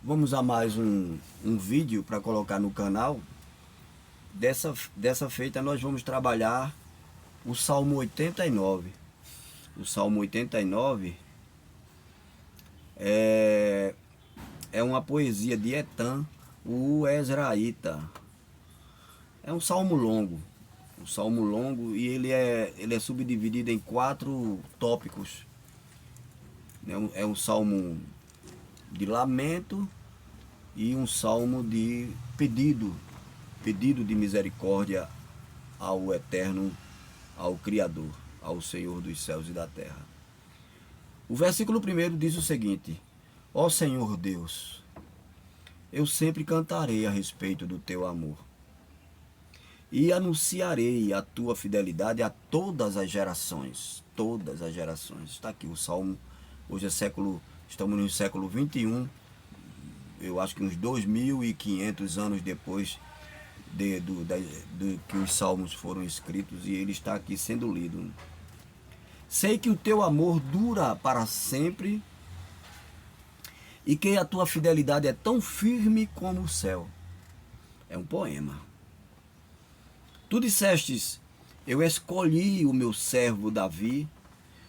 Vamos a mais um vídeo para colocar no canal. Dessa feita nós vamos trabalhar o Salmo 89. O Salmo 89 é uma poesia de Etan, o Ezraíta. É um salmo longo. E ele é subdividido em 4 tópicos. É um salmo de lamento e um salmo de pedido de misericórdia ao Eterno, ao Criador, ao Senhor dos céus e da terra. O versículo 1 diz o seguinte: Ó Senhor Deus, eu sempre cantarei a respeito do teu amor e anunciarei a tua fidelidade a todas as gerações. Todas as gerações. Está aqui o salmo. Hoje estamos no século 21, eu acho que uns 2.500 anos depois que os salmos foram escritos, e ele está aqui sendo lido. Sei que o teu amor dura para sempre e que a tua fidelidade é tão firme como o céu. É um poema. Tu dissestes: eu escolhi o meu servo Davi,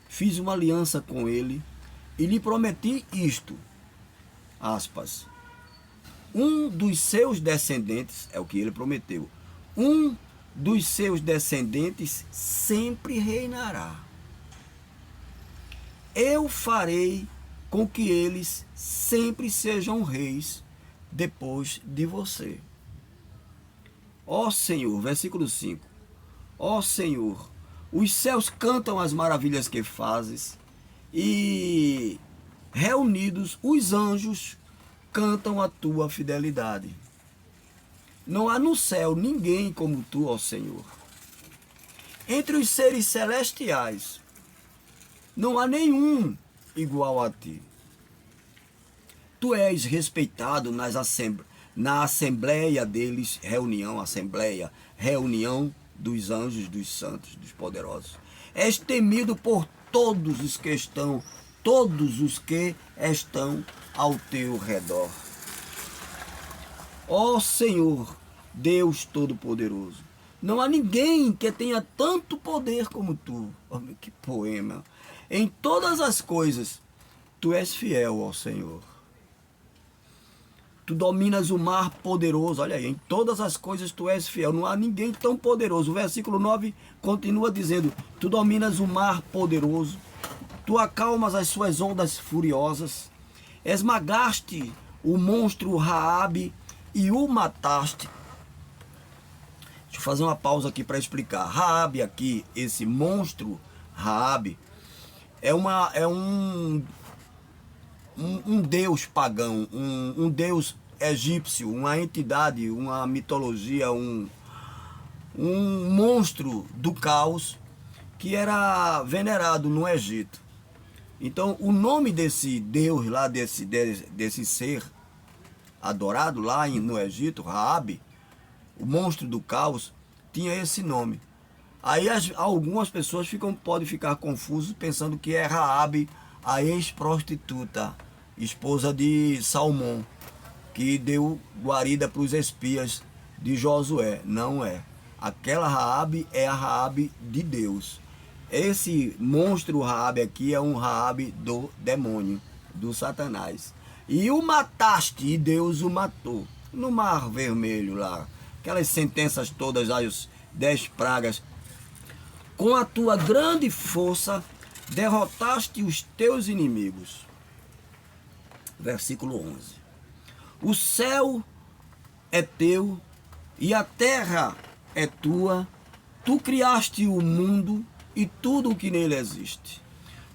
fiz uma aliança com ele e lhe prometi isto, aspas, um dos seus descendentes, é o que ele prometeu, um dos seus descendentes sempre reinará. Eu farei com que eles sempre sejam reis depois de você. Ó Senhor, versículo 5, ó Senhor, os céus cantam as maravilhas que fazes, e reunidos os anjos cantam a tua fidelidade. Não há no céu ninguém como tu, ó Senhor. Entre os seres celestiais não há nenhum igual a ti. Tu és respeitado na assembleia deles, reunião dos anjos, dos santos, dos poderosos. És temido por todos os que estão ao teu redor. Ó Senhor, Deus Todo-Poderoso, não há ninguém que tenha tanto poder como tu. Oh, que poema! Em todas as coisas, tu és fiel, ó Senhor. Tu dominas o mar poderoso. Olha aí, em todas as coisas tu és fiel. Não há ninguém tão poderoso. O versículo 9 continua dizendo: tu dominas o mar poderoso. Tu acalmas as suas ondas furiosas. Esmagaste o monstro Raabe e o mataste. Deixa eu fazer uma pausa aqui para explicar. Raabe aqui, esse monstro Raabe, é um deus pagão, um deus egípcio, uma entidade, uma mitologia, um monstro do caos que era venerado no Egito. Então, o nome desse deus lá, desse ser adorado lá no Egito, Raabe, o monstro do caos, tinha esse nome. Aí algumas pessoas podem ficar confusas pensando que é Raabe, a ex-prostituta, esposa de Salmão, que deu guarida para os espias de Josué. Não é. Aquela Raabe é a Raabe de Deus. Esse monstro Raabe aqui é um Raabe do demônio, do Satanás. E o mataste, e Deus o matou. No Mar Vermelho lá, aquelas sentenças todas, as 10 pragas. Com a tua grande força, derrotaste os teus inimigos. Versículo 11. O céu é teu e a terra é tua. Tu criaste o mundo e tudo o que nele existe.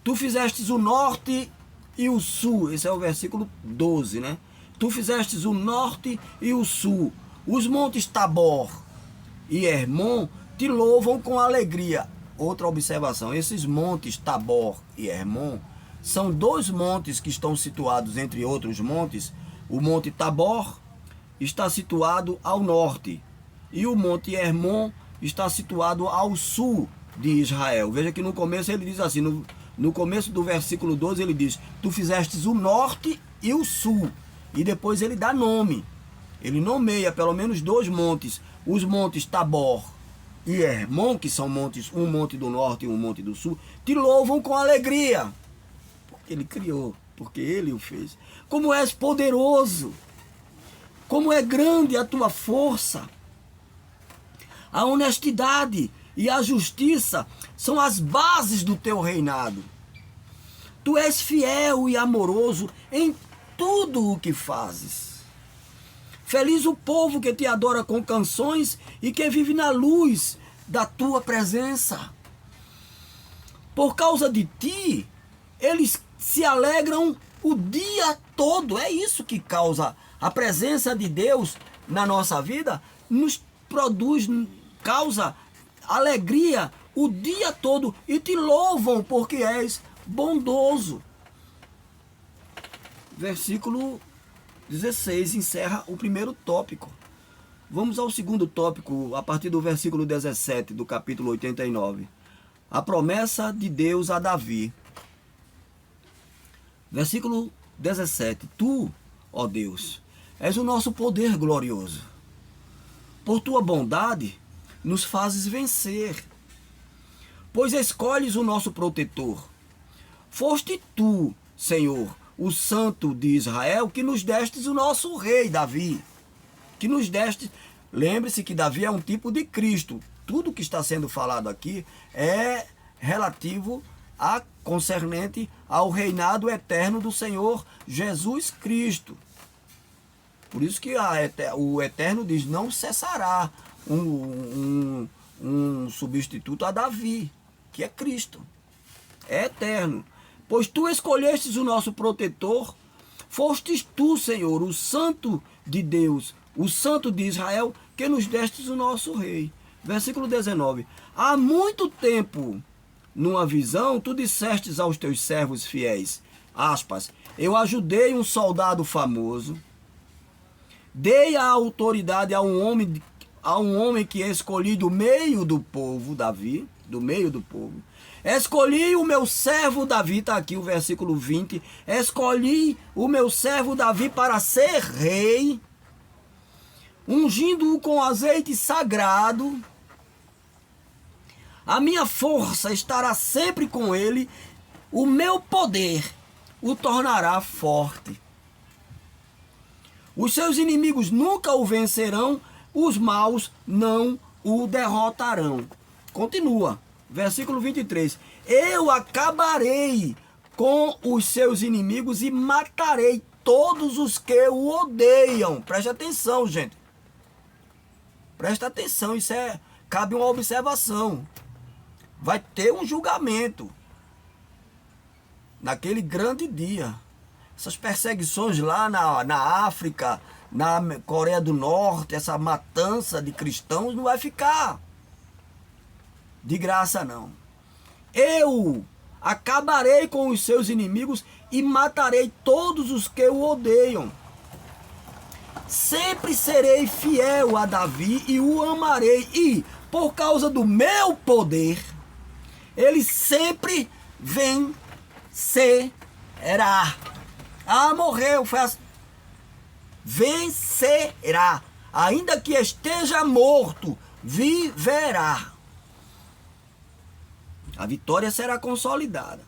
Tu fizestes o norte e o sul. Esse é o versículo 12, né? Tu fizestes o norte e o sul. Os montes Tabor e Hermon te louvam com alegria. Outra observação, esses montes Tabor e Hermon são 2 montes que estão situados entre outros montes. O monte Tabor está situado ao norte e o monte Hermon está situado ao sul de Israel. Veja que no começo ele diz assim, no começo do versículo 12 ele diz: tu fizestes o norte e o sul. e depois ele dá nome. Ele nomeia pelo menos 2 montes. Os montes Tabor e Hermon, que são montes, um monte do norte e um monte do sul, te louvam com alegria. Porque ele criou, porque ele o fez. Como és poderoso, como é grande a tua força. A honestidade e a justiça são as bases do teu reinado. Tu és fiel e amoroso em tudo o que fazes. Feliz o povo que te adora com canções e que vive na luz da tua presença. Por causa de ti, eles se alegram o dia todo. É isso que causa a presença de Deus na nossa vida, nos produz, causa alegria o dia todo e te louvam porque és bondoso. Versículo 16 encerra o primeiro tópico. Vamos ao segundo tópico, a partir do versículo 17 do capítulo 89. A promessa de Deus a Davi. Versículo 17. Tu, ó Deus, és o nosso poder glorioso. Por tua bondade, nos fazes vencer, pois escolhes o nosso protetor. Foste tu, Senhor, o Santo de Israel, que nos destes o nosso rei Davi. Que nos deste. Lembre-se que Davi é um tipo de Cristo. Tudo que está sendo falado aqui é relativo a concernente ao reinado eterno do Senhor Jesus Cristo. Por isso que o Eterno diz, não cessará um substituto a Davi, que é Cristo. É eterno. Pois tu escolhestes o nosso protetor, fostes tu, Senhor, o Santo de Deus, o Santo de Israel, que nos destes o nosso rei. Versículo 19. Há muito tempo, numa visão, tu dissestes aos teus servos fiéis, aspas, eu ajudei um soldado famoso, dei a autoridade a um homem que escolhi do meio do povo, Davi, do meio do povo. Escolhi o meu servo Davi, está aqui o versículo 20. Escolhi o meu servo Davi para ser rei, ungindo-o com azeite sagrado. A minha força estará sempre com ele, o meu poder o tornará forte. Os seus inimigos nunca o vencerão, os maus não o derrotarão. Continua, versículo 23. Eu acabarei com os seus inimigos e matarei todos os que o odeiam. Preste atenção, gente. Presta atenção, cabe uma observação. Vai ter um julgamento naquele grande dia. Essas perseguições lá na África, na Coreia do Norte, essa matança de cristãos não vai ficar de graça, não. Eu acabarei com os seus inimigos e matarei todos os que o odeiam. Sempre serei fiel a Davi e o amarei. E, por causa do meu poder, ele sempre vencerá. Ah, morreu, vencerá. Ainda que esteja morto, viverá. A vitória será consolidada.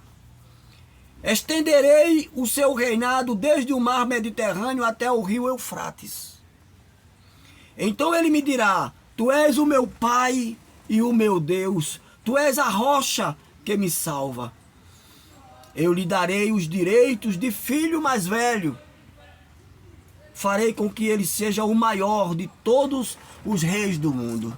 Estenderei o seu reinado desde o mar Mediterrâneo até o rio Eufrates. Então ele me dirá, tu és o meu Pai e o meu Deus, tu és a rocha que me salva. Eu lhe darei os direitos de filho mais velho. Farei com que ele seja o maior de todos os reis do mundo.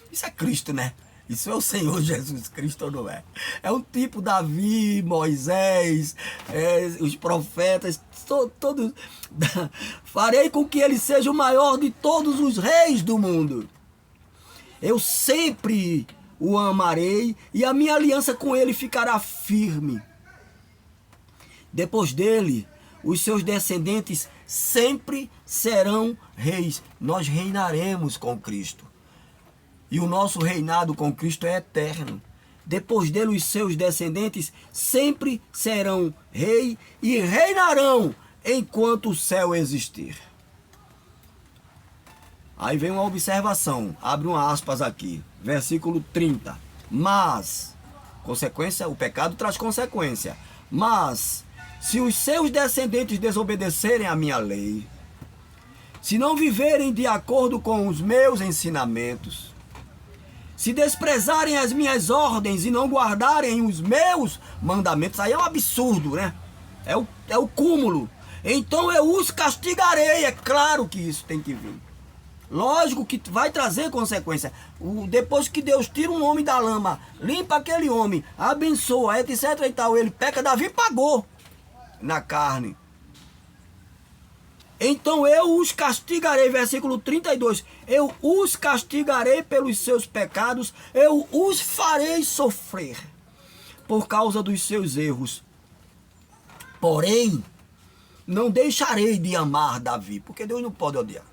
Isso é Cristo, né? Isso é o Senhor Jesus Cristo, não é? É um tipo Davi, Moisés, os profetas, todos. Farei com que ele seja o maior de todos os reis do mundo. Eu sempre o amarei e a minha aliança com ele ficará firme. Depois dele, os seus descendentes sempre serão reis. Nós reinaremos com Cristo. E o nosso reinado com Cristo é eterno. Depois dele, os seus descendentes sempre serão rei e reinarão enquanto o céu existir. Aí vem uma observação, abre um aspas aqui, versículo 30. Mas, consequência, o pecado traz consequência. Mas, se os seus descendentes desobedecerem à minha lei, se não viverem de acordo com os meus ensinamentos, se desprezarem as minhas ordens e não guardarem os meus mandamentos, aí é um absurdo, né? É o cúmulo. Então eu os castigarei, é claro que isso tem que vir. Lógico que vai trazer consequência. Depois que Deus tira um homem da lama, limpa aquele homem, abençoa, etc e tal, ele peca, Davi pagou na carne. Então eu os castigarei, versículo 32, eu os castigarei pelos seus pecados, eu os farei sofrer por causa dos seus erros. Porém, não deixarei de amar Davi, porque Deus não pode odiar.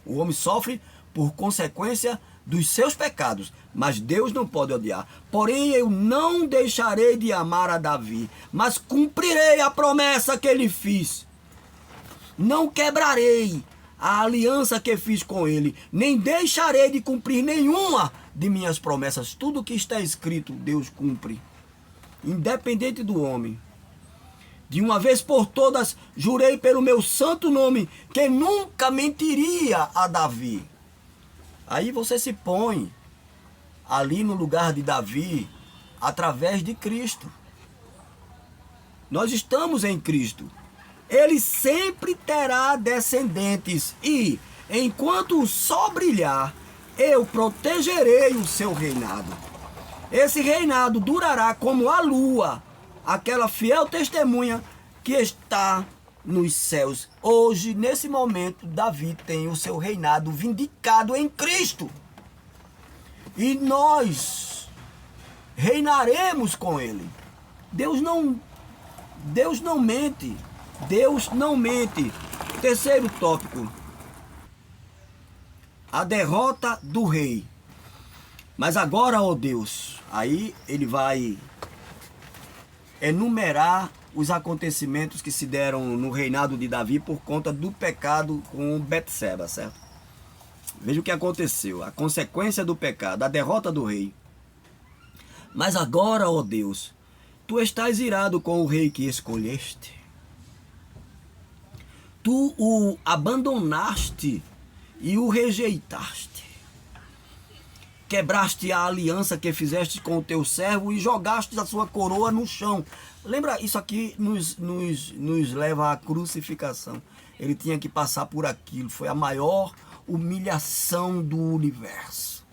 O homem sofre por consequência dos seus pecados, mas Deus não pode odiar. Porém, eu não deixarei de amar a Davi, mas cumprirei a promessa que ele fiz. Não quebrarei a aliança que fiz com ele, nem deixarei de cumprir nenhuma de minhas promessas. Tudo que está escrito, Deus cumpre, independente do homem. De uma vez por todas, jurei pelo meu santo nome que nunca mentiria a Davi. Aí você se põe ali no lugar de Davi, através de Cristo. Nós estamos em Cristo. Ele sempre terá descendentes e, enquanto o sol brilhar, eu protegerei o seu reinado. Esse reinado durará como a lua, aquela fiel testemunha que está nos céus. Hoje, nesse momento, Davi tem o seu reinado vindicado em Cristo. E nós reinaremos com ele. Deus não mente. Deus não mente. Terceiro tópico. A derrota do rei. Mas agora, ó Deus, aí ele vai enumerar os acontecimentos que se deram no reinado de Davi por conta do pecado com Betseba, certo? Veja o que aconteceu, a consequência do pecado, a derrota do rei. Mas agora, ó Deus, tu estás irado com o rei que escolheste. Tu o abandonaste e o rejeitaste. Quebraste a aliança que fizeste com o teu servo e jogaste a sua coroa no chão. Lembra, isso aqui nos leva à crucificação. Ele tinha que passar por aquilo. Foi a maior humilhação do universo.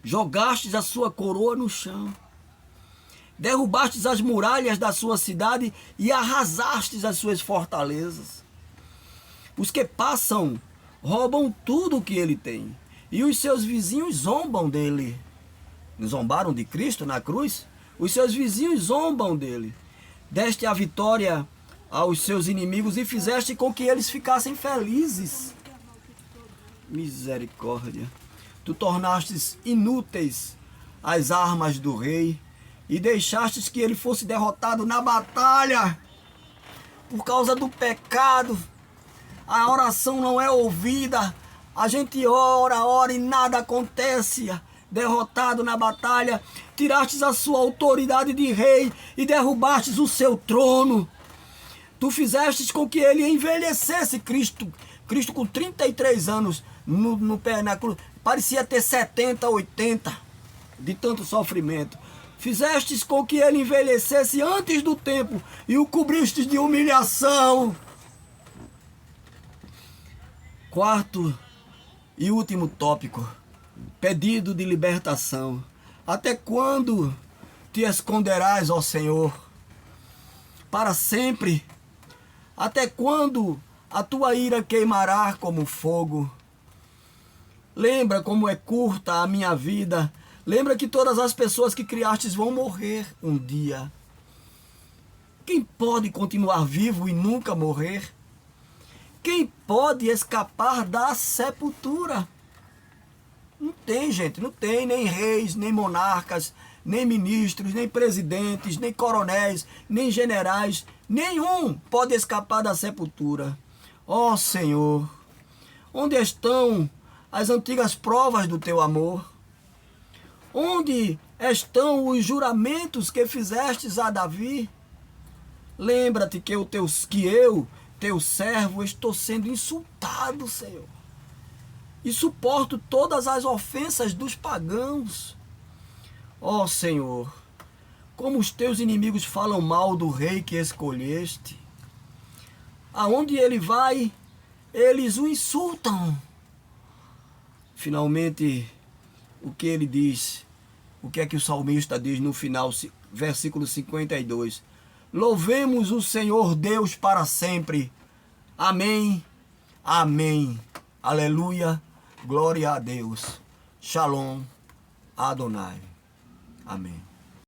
Jogastes a sua coroa no chão. Derrubastes as muralhas da sua cidade e arrasastes as suas fortalezas. Os que passam roubam tudo o que ele tem. E os seus vizinhos zombam dele. Zombaram de Cristo na cruz? Os seus vizinhos zombam dele. Deste a vitória aos seus inimigos e fizeste com que eles ficassem felizes. Misericórdia. Tu tornastes inúteis as armas do rei e deixastes que ele fosse derrotado na batalha. Por causa do pecado, a oração não é ouvida. A gente ora e nada acontece. Derrotado na batalha, tirastes a sua autoridade de rei e derrubastes o seu trono. Tu fizestes com que ele envelhecesse. Cristo com 33 anos no pé na cruz, parecia ter 70, 80 de tanto sofrimento. Fizestes com que ele envelhecesse antes do tempo e o cobristes de humilhação. Quarto e último tópico, pedido de libertação. Até quando te esconderás, ó Senhor? Para sempre? Até quando a tua ira queimará como fogo? Lembra como é curta a minha vida. Lembra que todas as pessoas que criastes vão morrer um dia. Quem pode continuar vivo e nunca morrer? Quem pode escapar da sepultura? Não tem, gente, não tem nem reis, nem monarcas, nem ministros, nem presidentes, nem coronéis, nem generais, nenhum pode escapar da sepultura. Ó Senhor, onde estão as antigas provas do teu amor? Onde estão os juramentos que fizestes a Davi? Lembra-te que eu, teu servo, estou sendo insultado, Senhor. E suporto todas as ofensas dos pagãos. Ó Senhor, como os teus inimigos falam mal do rei que escolheste. Aonde ele vai, eles o insultam. Finalmente, o que ele diz? O que é que o salmista diz no final, versículo 52? Louvemos o Senhor Deus para sempre. Amém, amém, aleluia, glória a Deus. Shalom, Adonai. Amém.